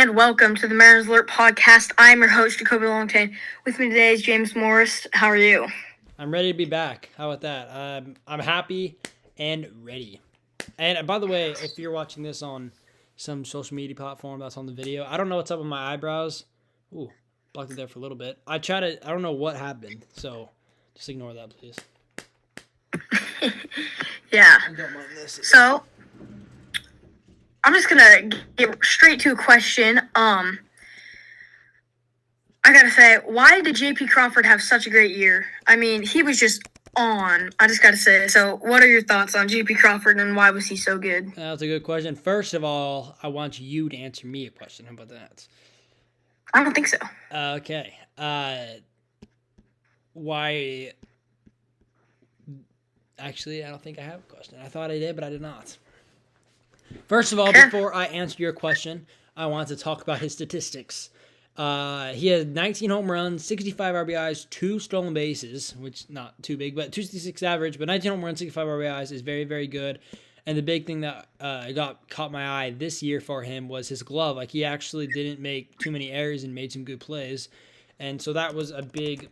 and welcome to the Mariners Alert podcast. I'm your host, Jacoby Longtain. With me today is James Morris. How are you? I'm ready to be back. How about that? I'm happy and ready. And by the way, if you're watching this on some social media platform that's on the video, I don't know what's up with my eyebrows. Ooh, blocked it there for a little bit. I don't know what happened, so just ignore that, please. Yeah. I don't mind this. So, I'm just gonna get straight to a question. I gotta say, why did J.P. Crawford have such a great year? I mean, he was just on. I just gotta say. So, what are your thoughts on J.P. Crawford and why was he so good? That's a good question. First of all, I want you to answer me a question. How about that? I don't think so. Okay. Why? Actually, I don't think I have a question. I thought I did, but I did not. First of all, before I answer your question, I want to talk about his statistics. He had 19 home runs, 65 RBIs, 2 stolen bases, which not too big, but 266 average. But 19 home runs, 65 RBIs is very, very good. And the big thing that caught my eye this year for him was his glove. Like, he actually didn't make too many errors and made some good plays, and so that was a big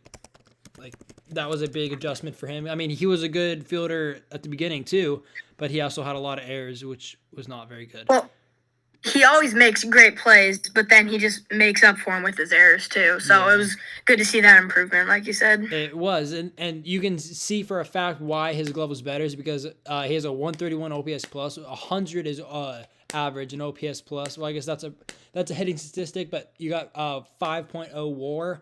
adjustment for him. I mean, he was a good fielder at the beginning too, but he also had a lot of errors, which was not very good. Well, he always makes great plays, but then he just makes up for them with his errors too. So It was good to see that improvement, like you said. It was, and you can see for a fact why his glove was better is because he has a 131 OPS plus, 100 is average and OPS plus. Well, I guess that's a hitting statistic, but you got 5.0 WAR.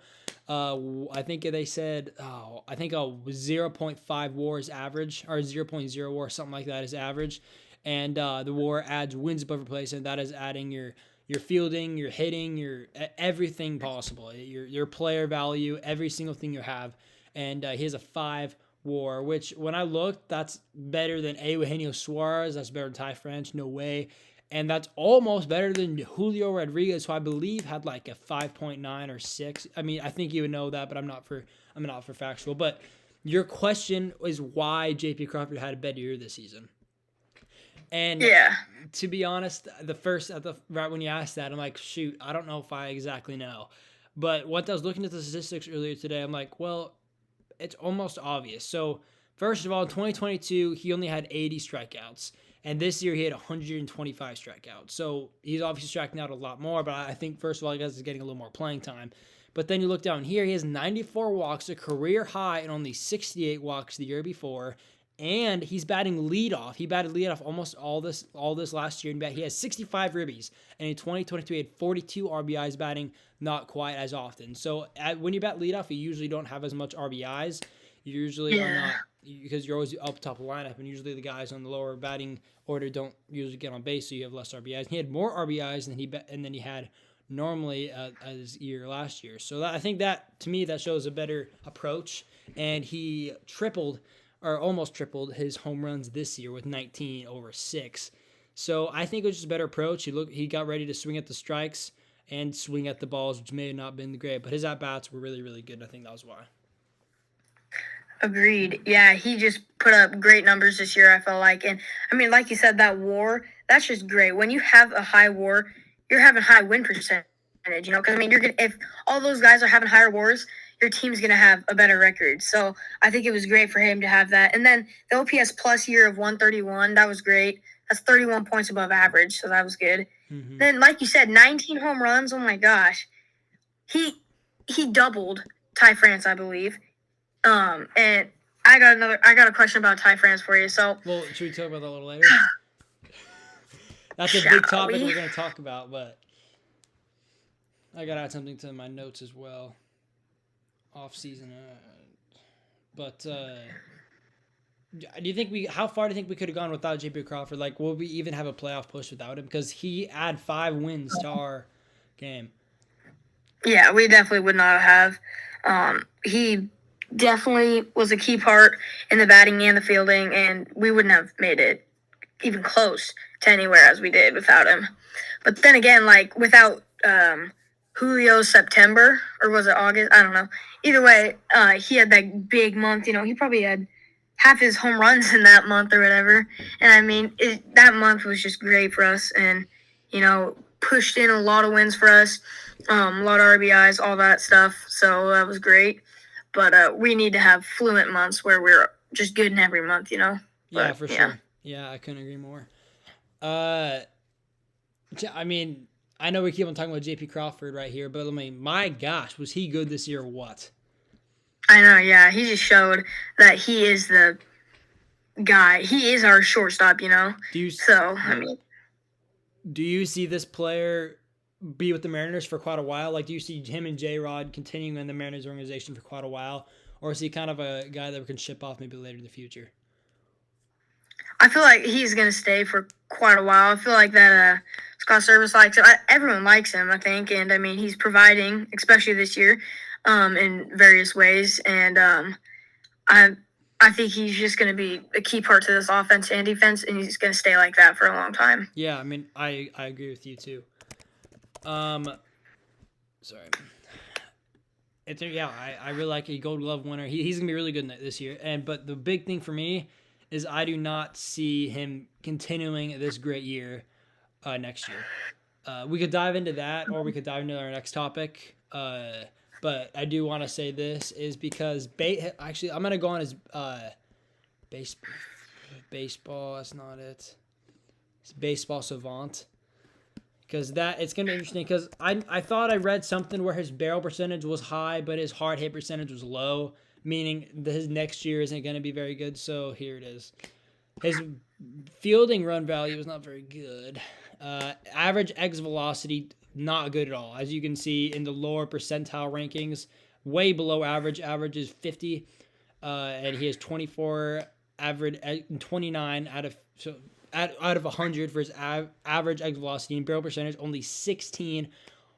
I think they said, I think a 0.5 WAR is average, or 0.0 WAR, something like that is average. And the WAR adds wins above replacement. That is adding your fielding, your hitting, your everything possible, your player value, every single thing you have. And he has a 5 WAR, which when I looked, that's better than Eugenio Suarez. That's better than Ty France. No way. And that's almost better than Julio Rodriguez, who I believe had like a 5.9 or 6. I mean, I think you would know that, but I'm not for factual. But your question is why J.P. Crawford had a better year this season. And to be honest, right when you asked that, I'm like, shoot, I don't know if I exactly know. But once I was looking at the statistics earlier today, I'm like, well, it's almost obvious. So first of all, in 2022, he only had 80 strikeouts. And this year he had 125 strikeouts. So he's obviously striking out a lot more, but I think, first of all, he guys is getting a little more playing time. But then you look down here, he has 94 walks, a career high, and only 68 walks the year before. And he's batting leadoff. He batted leadoff almost all this last year. He has 65 ribbies. And in 2022, he had 42 RBIs batting, not quite as often. So when you bat leadoff, you usually don't have as much RBIs. You usually are not, because you're always up top of the lineup, and usually the guys on the lower batting order don't usually get on base, so you have less RBIs. He had more RBIs than he had normally his year last year. So I think that, to me, that shows a better approach. And he almost tripled his home runs this year with 19 over 6. So I think it was just a better approach. He got ready to swing at the strikes and swing at the balls, which may have not been great, but his at-bats were really, really good. I think that was why. Agreed. Yeah, he just put up great numbers this year, I felt like. And, I mean, like you said, that WAR, that's just great. When you have a high WAR, you're having high win percentage, because, I mean, if all those guys are having higher WARs, your team's going to have a better record. So I think it was great for him to have that. And then the OPS plus year of 131, that was great. That's 31 points above average, so that was good. Mm-hmm. Then, like you said, 19 home runs, oh my gosh. He doubled Ty France, I believe. And I got a question about Ty France for you. So, well, should we talk about that a little later? That's a big topic we're going to talk about, but I got to add something to my notes as well. Off season, but do you think how far do you think we could have gone without J.P. Crawford? Like, will we even have a playoff push without him? Because he had 5 wins to our game. Yeah, we definitely would not have. He definitely was a key part in the batting and the fielding, and we wouldn't have made it even close to anywhere as we did without him. But then again, like, without Julio September, or was it August? I don't know. Either way, he had that big month. He probably had half his home runs in that month or whatever. And, I mean, that month was just great for us. And, pushed in a lot of wins for us, a lot of RBIs, all that stuff. So that was great. But we need to have fluent months where we're just good in every month, you know. Yeah, But for yeah, sure. Yeah, I couldn't agree more. Uh, I mean, I know we keep on talking about JP Crawford right here, but I mean, my gosh, was he good this year or what? I know. Yeah, he just showed that he is the guy. He is our shortstop, you know. Do you So I yeah. mean, Do you see this player be with the Mariners for quite a while? Like, do you see him and J Rod continuing in the Mariners organization for quite a while, or is he kind of a guy that we can ship off maybe later in the future? I feel like he's gonna stay for quite a while. I feel like that Scott Service likes him. Everyone likes him, I think, and I mean he's providing, especially this year, in various ways. And I I think he's just gonna be a key part to this offense and defense, and he's gonna stay like that for a long time. Yeah, I mean, I agree with you too. Um, sorry. I really like a Gold Glove winner. He's gonna be really good this year. But the big thing for me is I do not see him continuing this great year next year. We could dive into that, or we could dive into our next topic. But I do want to say this is because actually I'm gonna go on his base baseball. That's not it. It's baseball savant. Because it's gonna be interesting. Because I thought I read something where his barrel percentage was high, but his hard hit percentage was low, meaning that his next year isn't gonna be very good. So here it is. His fielding run value is not very good. Average exit velocity, not good at all. As you can see in the lower percentile rankings, way below average. Average is 50, and he has 24 average, 29 out of 100 for his average exit velocity, and barrel percentage only 16.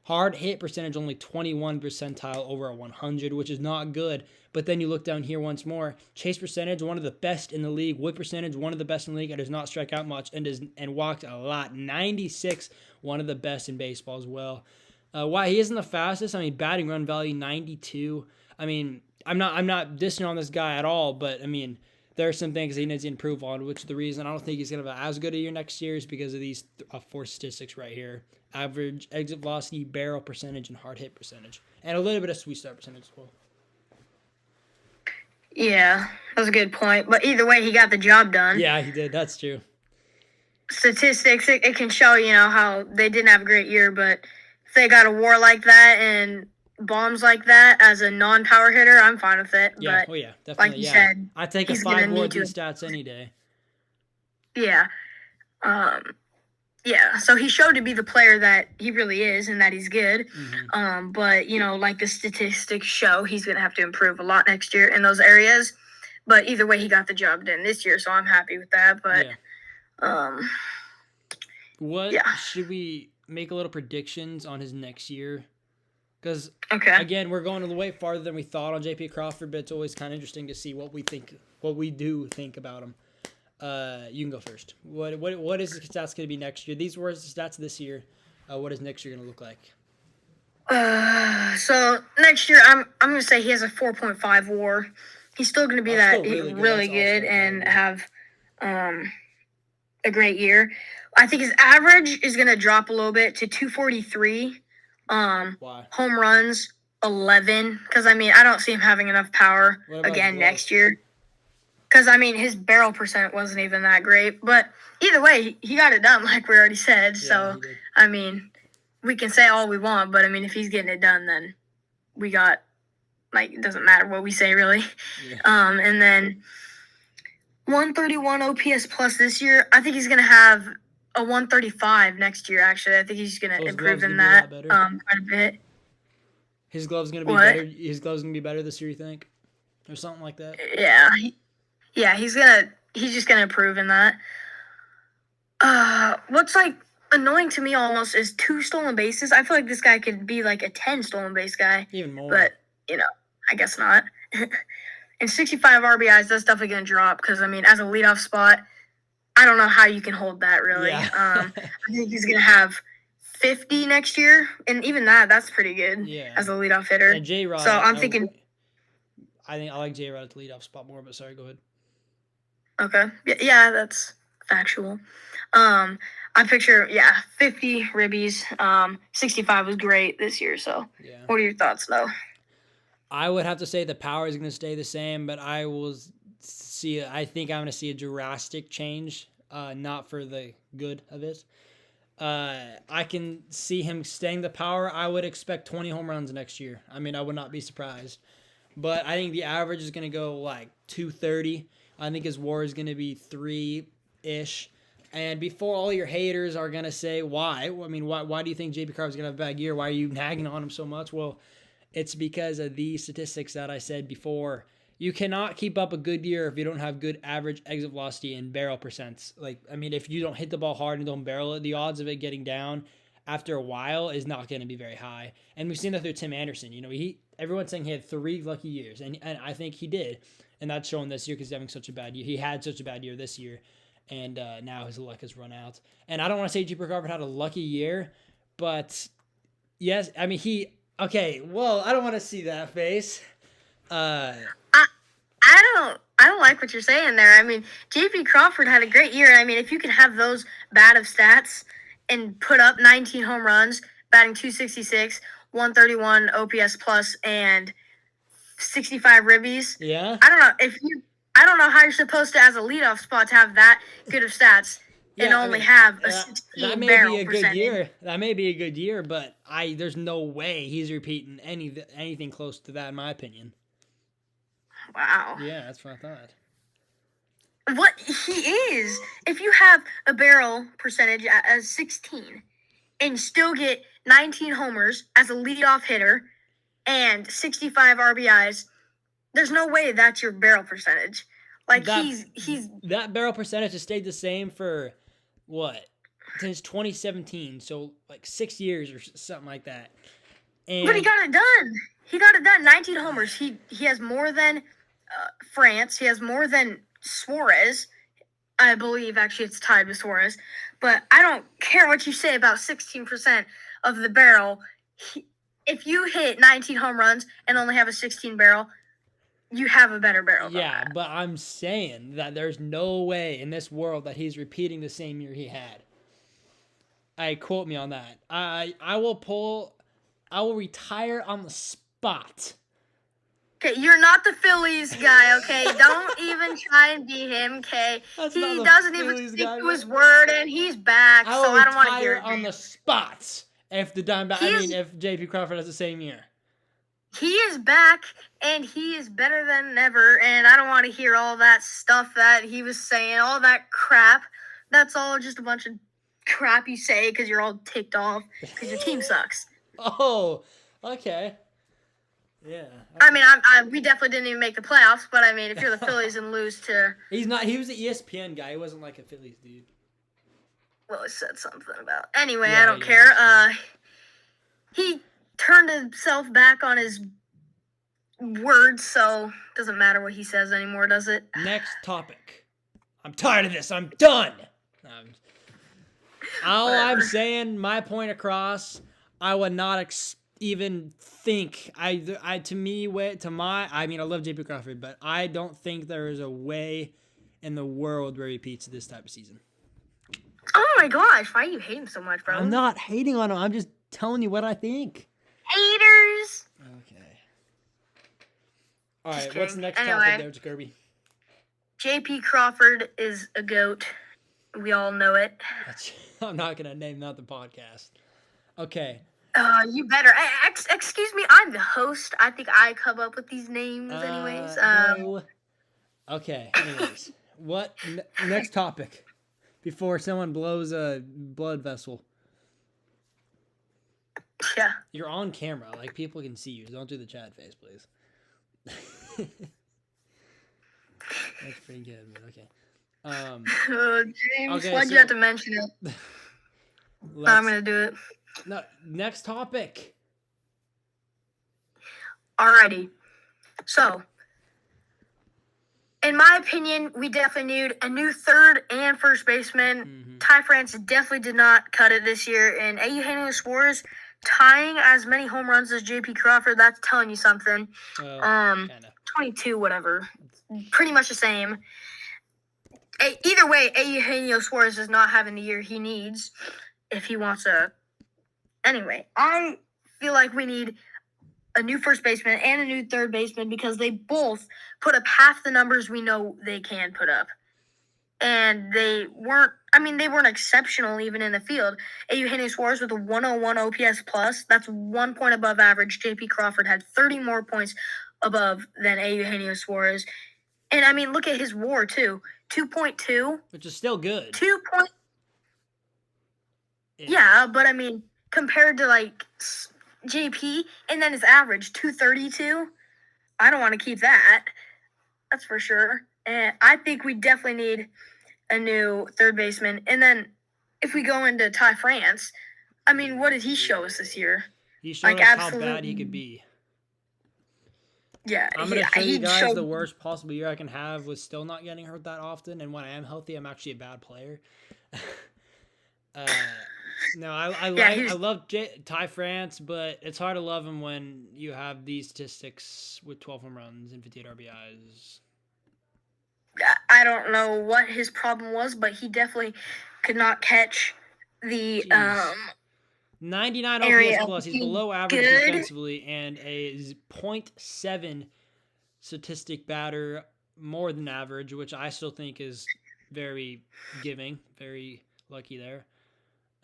Hard hit percentage only 21 percentile over a 100, which is not good. But then you look down here once more. Chase percentage, one of the best in the league. Whip percentage, one of the best in the league. And does not strike out much and walked a lot. 96, one of the best in baseball as well. Why he isn't the fastest? I mean, batting run value 92. I mean, I'm not dissing on this guy at all, but I mean, there are some things he needs to improve on, which the reason I don't think he's going to have as good a year next year is because of these 4 statistics right here. Average exit velocity, barrel percentage, and hard hit percentage. And a little bit of sweet start percentage as well. Yeah, that's a good point. But either way, he got the job done. Yeah, he did. That's true. Statistics, it can show, you know, how they didn't have a great year, but if they got a WAR like that and bombs like that as a non-power hitter, I'm fine with it. Yeah, but definitely. like you said, I'd take a 5 WAR these stats any day. Yeah. Yeah, so he showed to be the player that he really is and that he's good. Mm-hmm. But, you know, like the statistics show, he's going to have to improve a lot next year in those areas. But either way, he got the job done this year, so I'm happy with that. But, should we make a little predictions on his next year? Because, again, we're going way farther than we thought on JP Crawford, but it's always kind of interesting to see what we do think about him. You can go first. What is the stats going to be next year? These were the stats this year. What is next year going to look like? So next year, I'm going to say he has a 4.5 WAR. He's still going to be really good and have a great year. I think his average is going to drop a little bit to 243. Why? Home runs 11. Because I mean, I don't see him having enough power again next year. Because, I mean, his barrel percent wasn't even that great. But either way, he got it done, like we already said. So, I mean, we can say all we want. But, I mean, if he's getting it done, then we got, like, it doesn't matter what we say, really. Yeah. And then 131 OPS plus this year. I think he's going to have a 135 next year, actually. I think he's going to improve in that quite a bit. His glove's going to be better? His glove's going to be better this year, you think? Or something like that? Yeah. Yeah, he's just gonna improve in that. What's like annoying to me almost is 2 stolen bases. I feel like this guy could be like a 10 stolen base guy. Even more. But, you know, I guess not. And 65 RBIs, that's definitely gonna drop because I mean, as a leadoff spot, I don't know how you can hold that really. Yeah. I think he's gonna have 50 next year, and even that's pretty good as a leadoff hitter. And J-Rod, so I'm thinking. I like J-Rod at the leadoff spot more, but sorry, go ahead. Okay. Yeah, that's factual. I picture 50 ribbies. 65 was great this year. So, Yeah. what are your thoughts though? I would have to say the power is going to stay the same, but I think I'm going to see a drastic change, not for the good of it. I can see him staying the power. I would expect 20 home runs next year. I mean, I would not be surprised. But I think the average is going to go like 230. I think his WAR is going to be 3-ish. And before all your haters are going to say, why? I mean, why do you think JP Carver's going to have a bad year? Why are you nagging on him so much? Well, it's because of these statistics that I said before. You cannot keep up a good year if you don't have good average exit velocity and barrel percents. If you don't hit the ball hard and don't barrel it, the odds of it getting down after a while is not going to be very high. And we've seen that through Tim Anderson. Everyone's saying he had 3 lucky years, and I think he did. And that's shown this year because he's having such a bad year. He had such a bad year this year, and now his luck has run out. And I don't want to say JP Carver had a lucky year, but yes, I mean, okay, well, I don't want to see that face. I don't like what you're saying there. I mean, J.P. Crawford had a great year. I mean, if you can have those bad of stats and put up 19 home runs, batting 266, 131 OPS plus, and 65 ribbies. Yeah. I don't know how you're supposed to, as a leadoff spot, to have that good of stats and only have a 16 barrel percentage. That may be a good year, but there's no way he's repeating anything close to that, in my opinion. Wow. Yeah, that's what I thought. What he is, if you have a barrel percentage as 16 and still get 19 homers as a leadoff hitter and 65 RBIs, there's no way that's your barrel percentage. That barrel percentage has stayed the same for what? Since 2017, so like 6 years or something like that. But he got it done. 19 homers. He has more than France. He has more than Suarez. I believe actually it's tied with Suarez. But I don't care what you say about 16% of the barrel. If you hit 19 home runs and only have a 16 barrel, you have a better barrel. Yeah, but I'm saying that there's no way in this world that he's repeating the same year he had. Quote me on that. I will retire on the spot. Okay, you're not the Phillies guy, okay? Don't even try and be him, okay? He doesn't even stick to his word, and he's back, so I don't want to hear it. On the spot if if JP Crawford has the same year. He is back, and he is better than ever, and I don't want to hear all that stuff that he was saying, all that crap. That's all just a bunch of crap you say because you're all ticked off because your team sucks. Oh, okay. Yeah. I mean, we definitely didn't even make the playoffs, but I mean, if you're the Phillies and lose to... He's not. He was an ESPN guy. He wasn't like a Phillies dude. Well, it said something about... Anyway, I don't care. He turned himself back on his words, so it doesn't matter what he says anymore, does it? Next topic. I'm tired of this. I'm done. All I'm saying, my point across, I would not even think. I love JP Crawford, but I don't think there is a way in the world where he repeats this type of season. Oh my gosh, why are you hating so much, bro? I'm not hating on him. I'm just telling you what I think. Haters. Okay. All right, what's the next topic there, Kirby? JP Crawford is a GOAT. We all know it. I'm not going to name that the podcast. Okay. You better. Excuse me, I'm the host. I think I come up with these names anyways. No. Okay, anyways. Next topic before someone blows a blood vessel. Yeah. You're on camera. Like, people can see you. Don't do the chat face, please. That's pretty good, but okay. James, why'd you have to mention it? I'm going to do it. No, next topic. Alrighty. So, in my opinion, we definitely need a new third and first baseman. Mm-hmm. Ty France definitely did not cut it this year. And Eugenio Suarez tying as many home runs as JP Crawford, that's telling you something. Kinda. 22, whatever. Pretty much the same. Either way, Eugenio Suarez is not having the year he needs if he wants to. Anyway, I feel like we need a new first baseman and a new third baseman because they both put up half the numbers we know they can put up. And they weren't exceptional even in the field. Eugenio Suarez with a 101 OPS plus, that's 1 point above average. JP Crawford had 30 more points above than Eugenio Suarez. And I mean, look at his WAR too. 2.2. Which is still good. 2 point. Yeah, but I mean, compared to like JP, and then his average 232. I don't want to keep that. That's for sure. And I think we definitely need a new third baseman. And then if we go into Ty France, I mean, what did he show us this year? He showed us how bad he could be. Yeah, I'm going to tell you guys the worst possible year I can have was still not getting hurt that often. And when I am healthy, I'm actually a bad player. No, I love Ty France, but it's hard to love him when you have these statistics with 12 home runs and 58 RBIs. I don't know what his problem was, but he definitely could not catch the 99 OPS plus. He's below average defensively and a 0.7 statistic batter more than average, which I still think is very giving, very lucky there.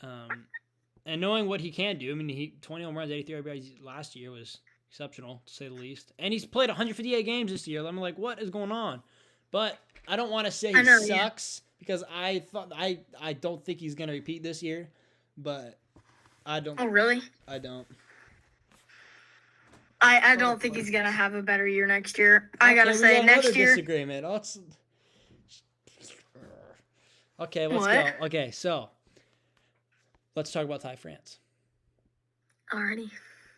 And knowing what he can do, I mean, he 20 home runs, 83 RBIs last year was exceptional, to say the least. And he's played 158 games this year. I'm like, what is going on? But I don't want to say he sucks because I don't think he's going to repeat this year. But I don't. Oh, really? I don't. I don't think he's going to have a better year next year. I got to say, next year. Disagreement. Okay, let's go. Okay, so let's talk about Ty France. Alrighty.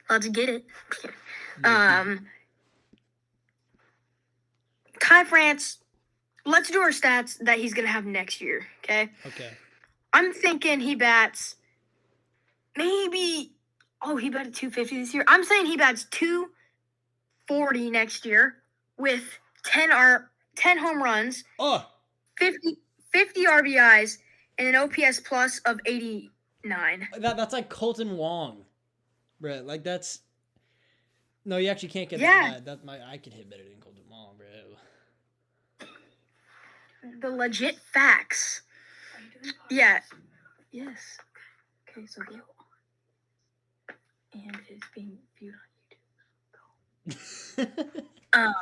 Let's get it. Ty France, let's do our stats that he's going to have next year, okay? Okay. I'm thinking he bats maybe, he batted 250 this year. I'm saying he bats 240 next year with 10 home runs, 50 RBIs, and an OPS plus of 89. That's like Colton Wong, bro. Like that's no, you actually can't get that bad. I could hit better than Colton Wong, bro. The legit facts. Yeah. Yes. Okay, so go. And it's being viewed on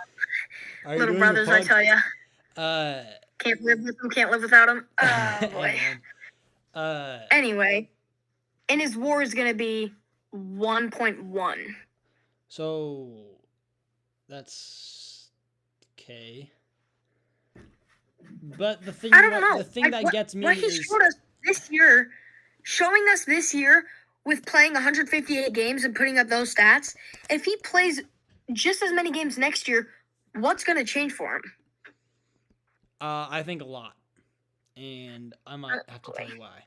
YouTube. Little brothers, I tell ya. Can't live with them, can't live without them. Oh, boy. Anyway, and his WAR is going to be 1.1. So, that's okay. But the thing, the thing that gets me what he showed us this year, showing us this year with playing 158 games and putting up those stats, if he plays just as many games next year, what's going to change for him? I think a lot. And I might have to tell you why.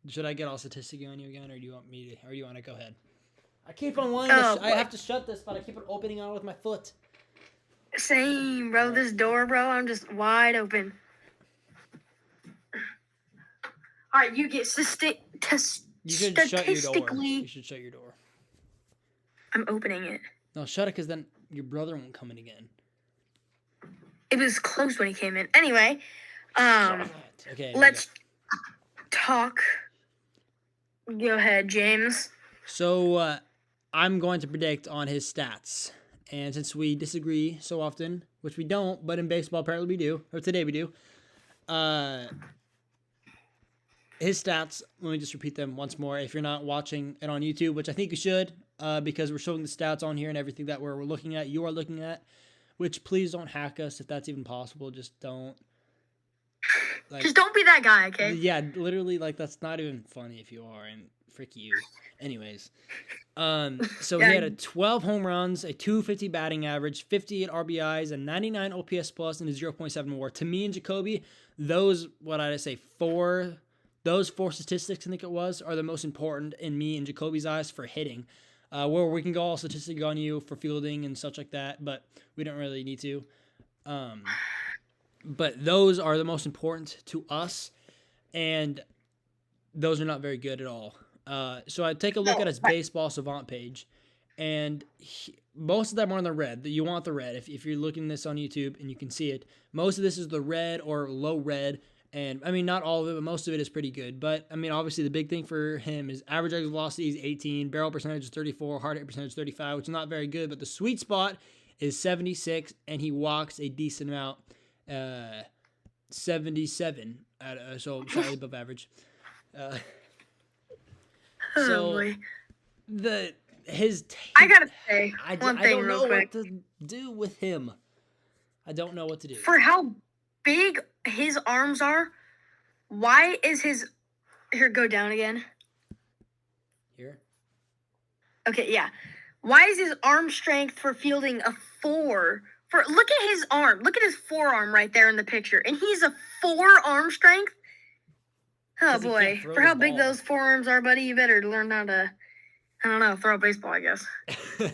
Should I get all statistics on you again, or do you want me to, or do you want to go ahead? I keep on wanting to, I have to shut this, but I keep on opening out with my foot. Same, bro. This door, bro, I'm just wide open. All right, you get statistically. You should shut your door. You should shut your door. I'm opening it. No, shut it, because then your brother won't come in again. It was closed when he came in. Anyway, okay, let's talk. Go ahead, James. So, I'm going to predict on his stats. And since we disagree so often, which we don't, but in baseball apparently we do, or today we do, his stats, let me just repeat them once more. If you're not watching it on YouTube, which I think you should, because we're showing the stats on here and everything that we're looking at, you are looking at, which please don't hack us if that's even possible. Just don't. Just don't be that guy, okay? Yeah, literally, that's not even funny if you are, and frick you. Anyways, so he had 12 home runs, a 250 batting average, 58 RBIs, a 99 OPS plus, and a 0.7 WAR. To me and Jacoby, those four statistics, I think it was, are the most important in me and Jacoby's eyes for hitting. Where we can go all statistics on you for fielding and such like that, but we don't really need to. but those are the most important to us, and those are not very good at all. So I take a look at No, his baseball savant page, and most of them are in the red. You want the red if you're looking this on YouTube and you can see it. Most of this is the red or low red, and I mean not all of it, but most of it is pretty good. But I mean obviously the big thing for him is average exit velocity is 18, barrel percentage is 34, hard hit percentage is 35, which is not very good. But the sweet spot is 76, and he walks a decent amount. 77 so slightly above average. Uh, oh so boy. the his I gotta say I one thing don't real know quick. what to do with him. I don't know what to do. For how big his arms are, why is his here go down again? Here. Okay, yeah. Why is his arm strength for fielding a 4? For look at his arm. Look at his forearm right there in the picture. And he's a 4 arm strength? Oh 'Cause he can't boy. throw For the how big ball. those forearms are, buddy, you better learn how to I don't know, throw a baseball, I guess. Because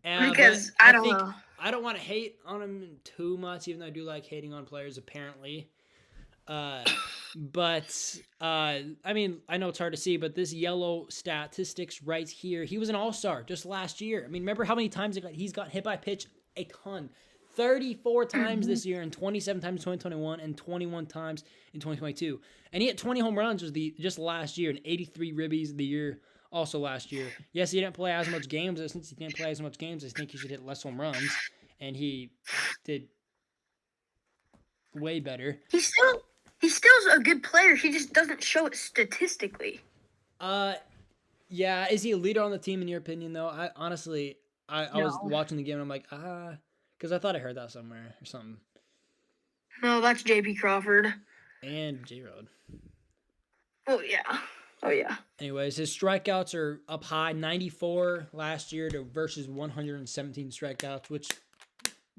But I I don't think know. I don't want to hate on him too much, even though I do like hating on players apparently. I mean, I know it's hard to see, but this yellow statistics right here, he was an all-star just last year. I mean, remember how many times he's got hit by pitch? A ton. 34 times this year, and 27 times in 2021, and 21 times in 2022. And he hit 20 home runs just last year, and 83 ribbies the year also last year. Yes, he didn't play as much games, and since he didn't play as much games, I think he should hit less home runs, and he did way better. He's still a good player. He just doesn't show it statistically. Yeah, is he a leader on the team in your opinion though? I honestly, I was No. watching the game and I'm like, because I thought I heard that somewhere or something. No, that's JP Crawford. And J Road. Oh yeah. Oh yeah. Anyways, his strikeouts are up high, 94 last year to versus 117 strikeouts, which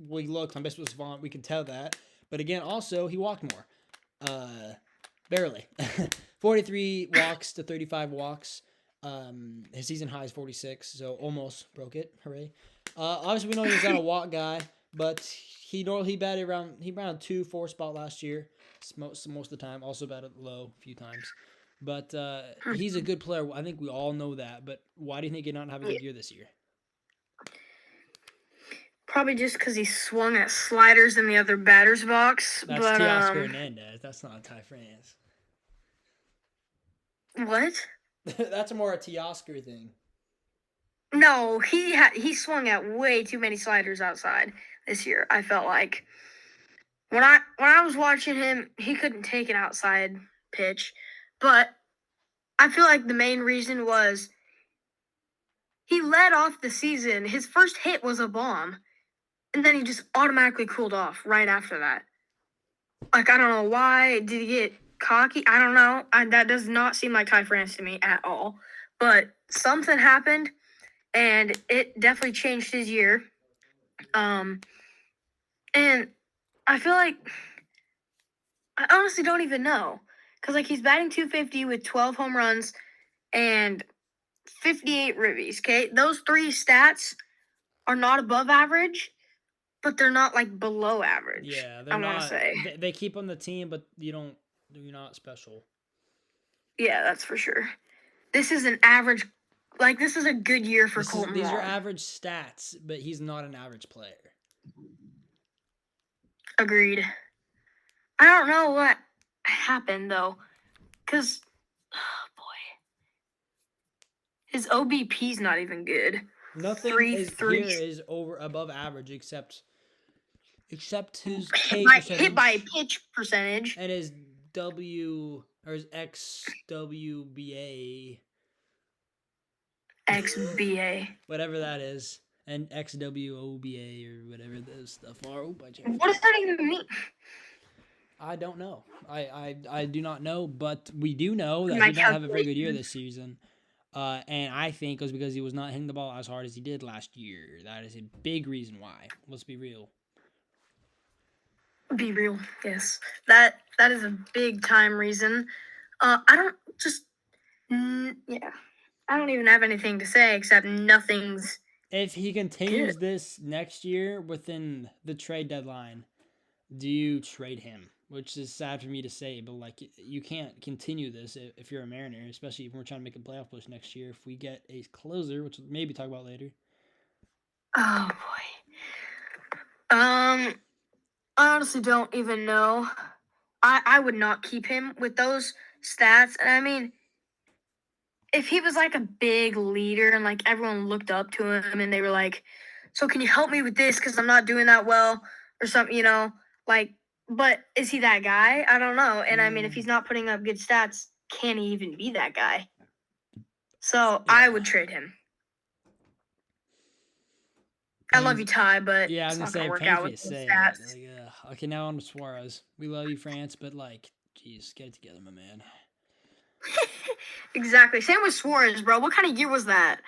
we looked on Baseball Savant, we can tell that. But again, also he walked more. Barely. 43 walks to 35 walks. His season high is 46, so almost broke it. Hooray! Obviously we know he's not a walk guy, but he batted around 2-4 spot last year, most of the time. Also batted low a few times, but he's a good player. I think we all know that. But why do you think he not have a good year this year? Probably just because he swung at sliders in the other batter's box. That's But Teoscar Hernandez. That's not Ty France. what? That's more a Teoscar thing. No, he swung at way too many sliders outside this year. I felt like when I was watching him, he couldn't take an outside pitch, but I feel like the main reason was he led off the season. His first hit was a bomb, and then he just automatically cooled off right after that. Like I don't know why did he get cocky? I don't know. That does not seem like Ty France to me at all. But something happened, and it definitely changed his year. And I feel like I honestly don't even know because like he's batting 250 with 12 home runs and 58 ribbies. Okay, those 3 stats are not above average, but they're not like below average. Yeah, they're I want to not. say. They keep on the team, but you're not special. Yeah, that's for sure. This is an average. Like this is a good year for Colton These Wong. are average stats, but he's not an average player. Agreed. I don't know what happened though, because oh boy, his OBP's not even good. Nothing 3 is 3 here is above average except his hit K by, percentage hit by pitch percentage. and his W or his XWBA, XBA. whatever that is, and XWOBA or whatever those stuff are. Oh, What does that even mean? I don't know. I do not know, but we do know that My he did not have a very good year calculation. this season. And I think it was because he was not hitting the ball as hard as he did last year. That is a big reason why. Let's be real. Be real, yes. That is a big time reason. I don't just yeah. I don't even have anything to say except nothing's If he continues good. this next year within the trade deadline, do you trade him? Which is sad for me to say, but like you can't continue this if you're a Mariner, especially if we're trying to make a playoff push next year. If we get a closer, which we'll maybe talk about later. Oh boy. I honestly don't even know. I would not keep him with those stats. And I mean, if he was like a big leader and like everyone looked up to him and they were like, "So can you help me with this because I'm not doing that well or something," like. But is he that guy? I don't know. And I mean, if he's not putting up good stats, can he even be that guy? So I would trade him. I love you, Ty, but yeah, I was it's gonna not say, gonna work pain out for you with to the say stats. it. Like, okay, now on to Suarez. We love you, France, but like, geez, get it together, my man. Exactly. Same with Suarez, bro. What kind of year was that?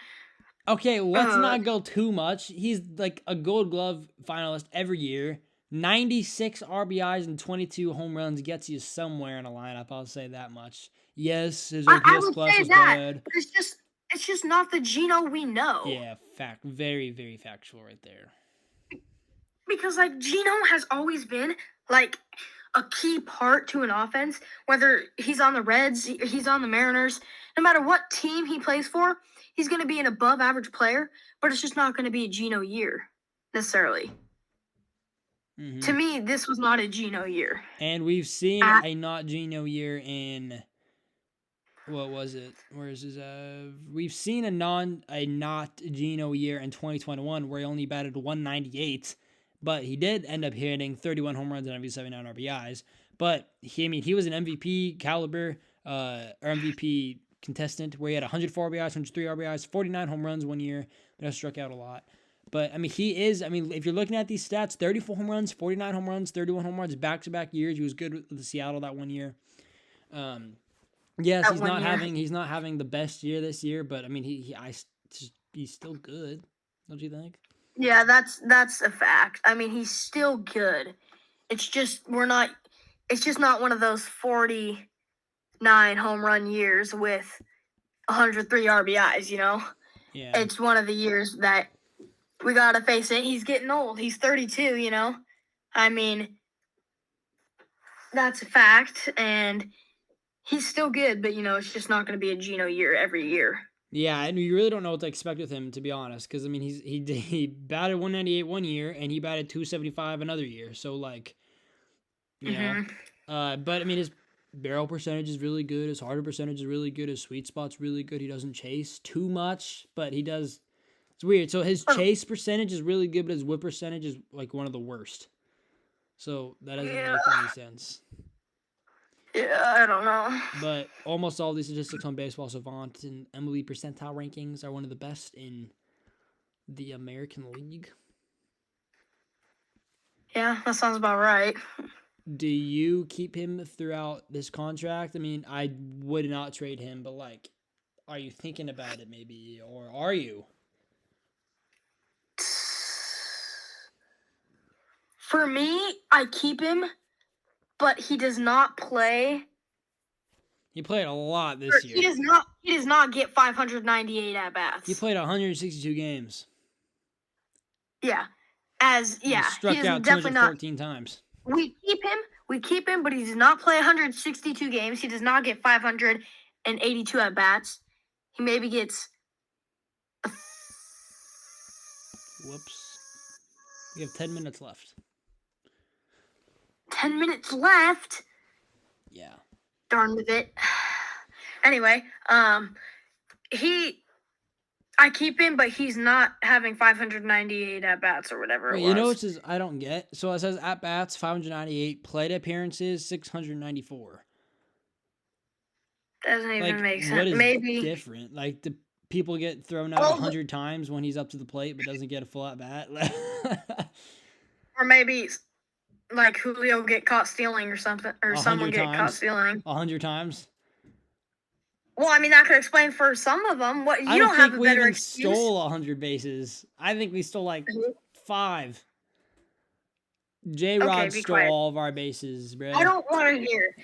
Okay, let's not go too much. He's like a Gold Glove finalist every year. 96 RBIs and 22 home runs gets you somewhere in a lineup. I'll say that much. Yes, his I OPS would plus say was that, good. but it's just not the Gino we know. Yeah, very, very factual right there. Because like Gino has always been like a key part to an offense, whether he's on the Reds, he's on the Mariners, no matter what team he plays for, he's going to be an above average player, but it's just not going to be a Gino year necessarily. Mm-hmm. To me, this was not a Gino year. And we've seen a not Gino year in what was it? Where is his we've seen a not Gino year in 2021 where he only batted 198, but he did end up hitting 31 home runs and 79 RBIs. But he was an MVP caliber or MVP contestant where he had 104 RBIs, 103 RBIs, 49 home runs one year, but has struck out a lot. But I mean, if you're looking at these stats, 34 home runs, 49 home runs, 31 home runs, back-to-back years. He was good with the Seattle that one year. Yes, he's not having the best year this year, but I mean, he's still good. Don't you think? Yeah, that's a fact. I mean, he's still good. It's just it's just not one of those 49 home run years with 103 RBIs, Yeah. It's one of the years that we got to face it. He's getting old. He's 32, I mean, that's a fact and he's still good, but it's just not going to be a Gino year every year. Yeah, and you really don't know what to expect with him, to be honest. Because I mean, he batted 198 one year, and he batted 275 another year. So like, know, but I mean, his barrel percentage is really good. His harder percentage is really good. His sweet spot's really good. He doesn't chase too much, but he does. It's weird. So his chase percentage is really good, but his whip percentage is like one of the worst. So that doesn't make any sense. Yeah, I don't know. But almost all these statistics on Baseball Savant and MLB percentile rankings are one of the best in the American League. Yeah, that sounds about right. Do you keep him throughout this contract? I mean, I would not trade him, but like, are you thinking about it maybe, or are you? For me, I keep him, but he does not play. He played a lot this year. He does not get 598 at bats. He played 162 games. Yeah. He struck out 214 times. We keep him, but he does not play 162 games. He does not get 582 at bats. He maybe gets. Whoops. We have 10 minutes left. 10 minutes left? Yeah. Darn with it. Anyway, I keep him, but he's not having 598 at bats or whatever it was. You know what I don't get? So it says at bats 598, plate appearances 694. Doesn't even make sense. What is maybe different? Like the people get thrown out 100 times when he's up to the plate, but doesn't get a full at bat. Or maybe like Julio get caught stealing or something, or someone get caught stealing 100 times. Well, I mean that could explain for some of them. What you don't have a better excuse. We stole 100 bases. I think we stole like 5. J-Rod stole all of our bases, bro. I don't want to hear.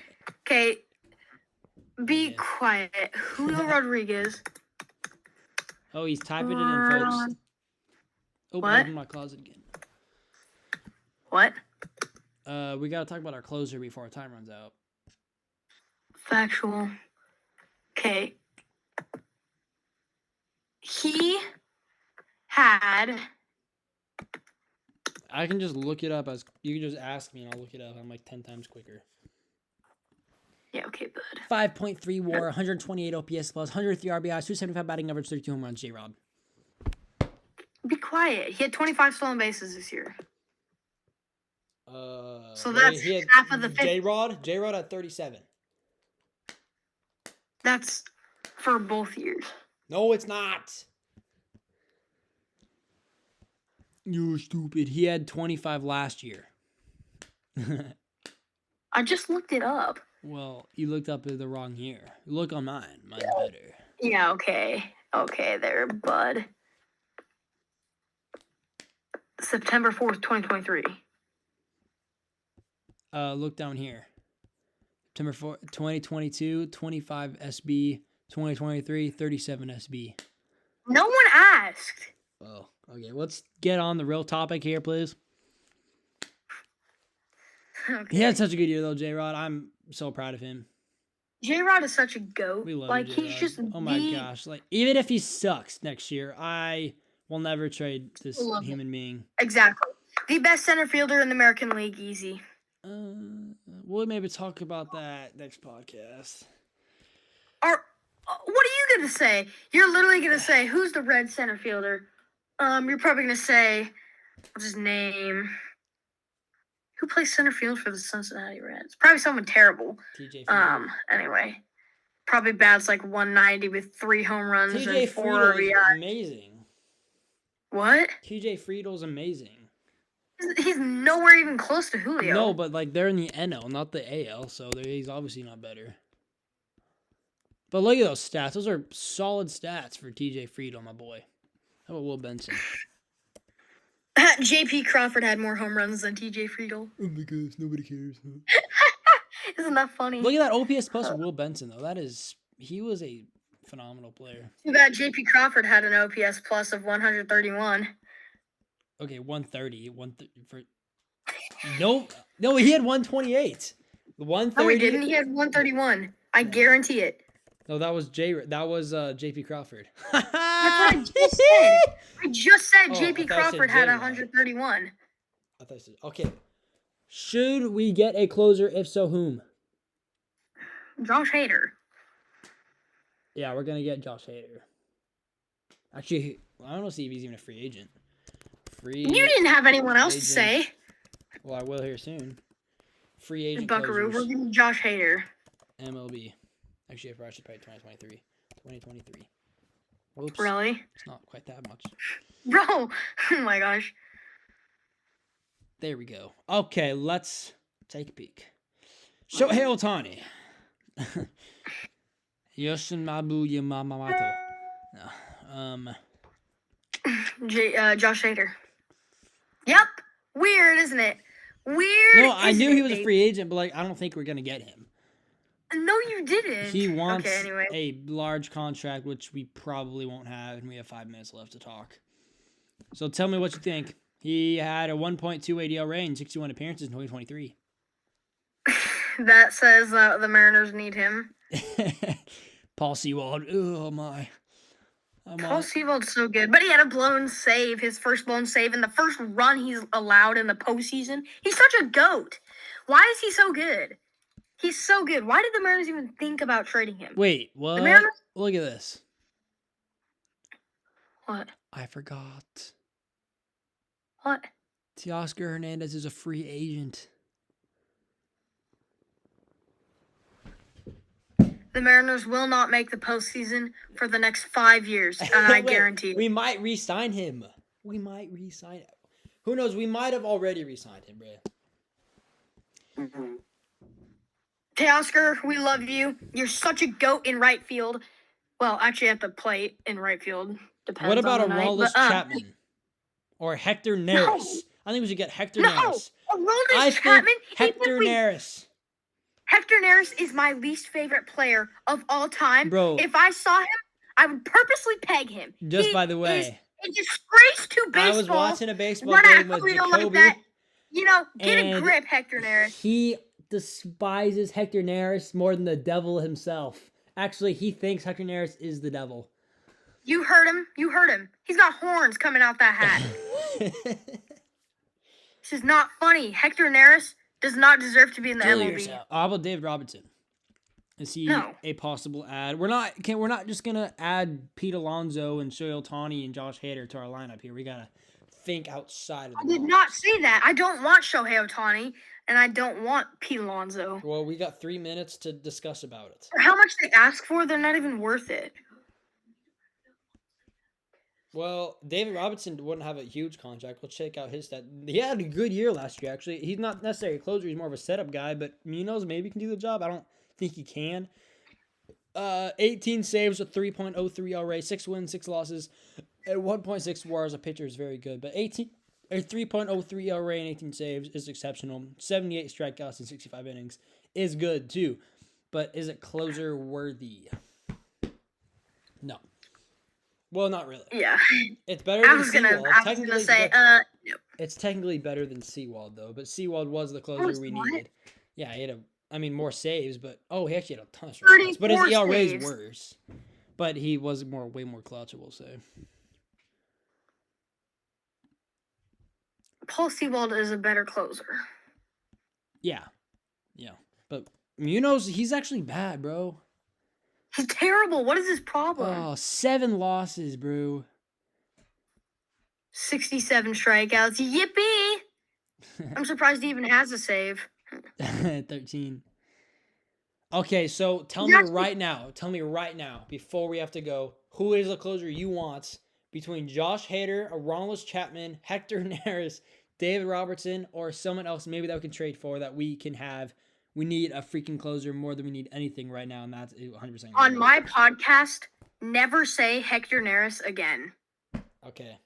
Okay, be quiet. Julio Rodriguez. Oh, he's typing it in, folks. Oh, what? Open my closet again. What? We gotta talk about our closer before our time runs out. Factual. Okay. He had. I can just look it up as you can just ask me and I'll look it up. I'm like 10 times quicker. Yeah, okay, bud. 5.3 WAR, 128 OPS plus, 103 RBIs, 275 batting average, 32 home runs. J-Rod. Be quiet. He had 25 stolen bases this year. So wait, that's he had half of the 50. J-Rod at 37. That's for both years. No, it's not. You're stupid. He had 25 last year. I just looked it up. Well, you looked up the wrong year. Look on mine. Mine's better. Yeah, okay. Okay, there, bud. September 4th, 2023. Look down here. September 4th, 2022, 25 SB, 2023, 37 SB. No one asked. Oh, okay. Let's get on the real topic here, please. Okay. He had such a good year, though, J-Rod. I'm so proud of him. J-Rod is such a goat. We love like, you, he's J-Rod. just Oh my gosh. Like, even if he sucks next year, I will never trade this human being. Exactly. The best center fielder in the American League, easy. We'll maybe talk about that next podcast. Or, what are you going to say? You're literally going to say, who's the red center fielder? You're probably going to say, what's his name? Who plays center field for the Cincinnati Reds? Probably someone terrible. TJ Friedl. Anyway. Probably bats like 190 with 3 home runs TJ and 4 Friedl is RBIs. amazing. What? TJ Friedl's amazing. He's nowhere even close to Julio. No, but like they're in the NL, not the AL, so he's obviously not better. But look at those stats. Those are solid stats for TJ Friedl, my boy. How about Will Benson? J.P. Crawford had more home runs than T.J. Friedl. Oh my gosh, nobody cares. Isn't that funny? Look at that OPS plus for Will Benson, though. He was a phenomenal player. Too bad J.P. Crawford had an OPS plus of 131. Okay, 130. No, he had 128. 130. No, he didn't. He had 131. I guarantee it. No, that was J.P. Crawford. That's what I just said. I just said J.P. Crawford had J-Rod. 131. I thought you said, okay. Should we get a closer? If so, whom? Josh Hader. Yeah, we're gonna get Josh Hader. Actually, I don't know if he's even a free agent. You didn't have anyone else to say. Well, I will here soon. Free agent Buckaroo, closers. we're getting Josh Hader. MLB. Actually, I should probably 2023. 2023. Whoops. Really? It's not quite that much. Bro, oh my gosh. There we go. Okay, let's take a peek. Shohei Ohtani. Yoshin Mabu Yamamato. Josh Hader. Yep. Weird, isn't it? Weird. No, I knew he was a free agent, but like I don't think we're gonna get him. No, you didn't. He wants anyway. a large contract, which we probably won't have, and we have 5 minutes left to talk. So tell me what you think. He had a 1.2 ADL range, 61 appearances in 2023. That says the Mariners need him. Paul Sewald. Oh my. Paul Sewald's so good, but he had a blown save, his first blown save, in the first run he's allowed in the postseason. He's such a goat. Why is he so good? He's so good. Why did the Mariners even think about trading him? Wait, what? The Mariners? Look at this. What? I forgot. What? Teoscar Hernandez is a free agent. The Mariners will not make the postseason for the next 5 years, and I guarantee it. We might re-sign him. Who knows? We might have already re-signed him, bro. Mm-hmm. Teoscar, we love you. You're such a goat in right field. Well, actually at the plate in right field. Depends. What about on the Aroldis night, Chapman? Or Hector Neris? No. I think we should get Hector No, Neris. Aroldis Chapman. Hector Neris. Hector Neris is my least favorite player of all time. Bro. If I saw him, I would purposely peg him. Just by the way. A disgrace to baseball. I was watching a baseball Run game a with Julio like Jacoby. that. Get a And grip, Hector Neris. he despises Hector Neris more than the devil himself. Actually, he thinks Hector Neris is the devil. You heard him. You heard him. He's got horns coming out that hat. This is not funny. Hector Neris does not deserve to be in the Kill MLB. yourself. How about David Robertson? Is he No. a possible add? We're not just gonna add Pete Alonso and Shohei Ohtani and Josh Hader to our lineup here. We gotta think outside of the I did box. not say that. I don't want Shohei Ohtani, and I don't want Pete Alonso. Well, we got 3 minutes to discuss about it. For how much they ask for, they're not even worth it. Well, David Robinson wouldn't have a huge contract. We'll check out his stat. He had a good year last year, actually. He's not necessarily a closer. He's more of a setup guy, but Munoz maybe can do the job. I don't think he can. 18 saves, a 3.03 ERA, 6 wins, 6 losses, and 1.6 WAR as a pitcher is very good. But a 3.03 ERA and 18 saves is exceptional. 78 strikeouts in 65 innings is good too. But is it closer worthy? No. Well, not really. Yeah. It's better than Seawald. I was gonna say, no. It's technically better than Seawald, though. But Seawald was the closer we needed. Yeah, he had more saves, but he actually had a ton of strikeouts. But his ERA is worse. But he was way more clutch, I will say. Paul Seawald is a better closer. Yeah. But Munoz, he's actually bad, bro. He's terrible. What is his problem? Oh, 7 losses, bro. 67 strikeouts. Yippee! I'm surprised he even has a save. 13. Okay, so tell me right now, before we have to go, who is the closer you want between Josh Hader, Aroldis Chapman, Hector Neris, David Robertson, or someone else maybe that we can trade for that we can have? We need a freaking closer more than we need anything right now, and that's 100%. On my podcast, never say Hector Neris again. Okay?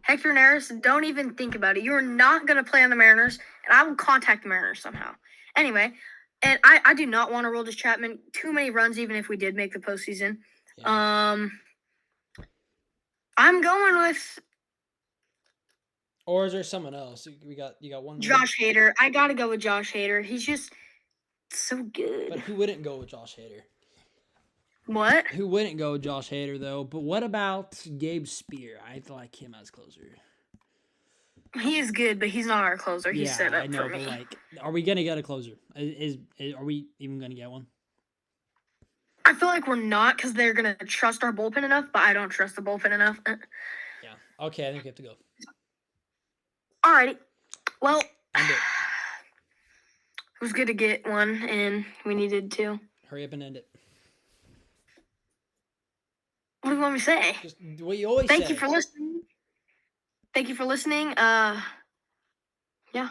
Hector Neris, don't even think about it. You're not going to play on the Mariners, and I will contact the Mariners somehow. Anyway, and I do not want to roll this Chapman. Too many runs, even if we did make the postseason. Yeah. I'm going with... Or is there someone else? You got one. Josh Hader. I got to go with Josh Hader. He's just so good. But who wouldn't go with Josh Hader? What? Who wouldn't go with Josh Hader, though? But what about Gabe Spear? I like him as closer. He is good, but he's not our closer. He's set up for me. But are we gonna get a closer? Are we even gonna get one? I feel like we're not because they're gonna trust our bullpen enough, but I don't trust the bullpen enough. Yeah. Okay, I think we have to go. Alrighty. Well, End it. It was good to get one, and we needed to. Hurry up and end it. What do you want me to say? Just what you always say. Thank you for listening. Yeah.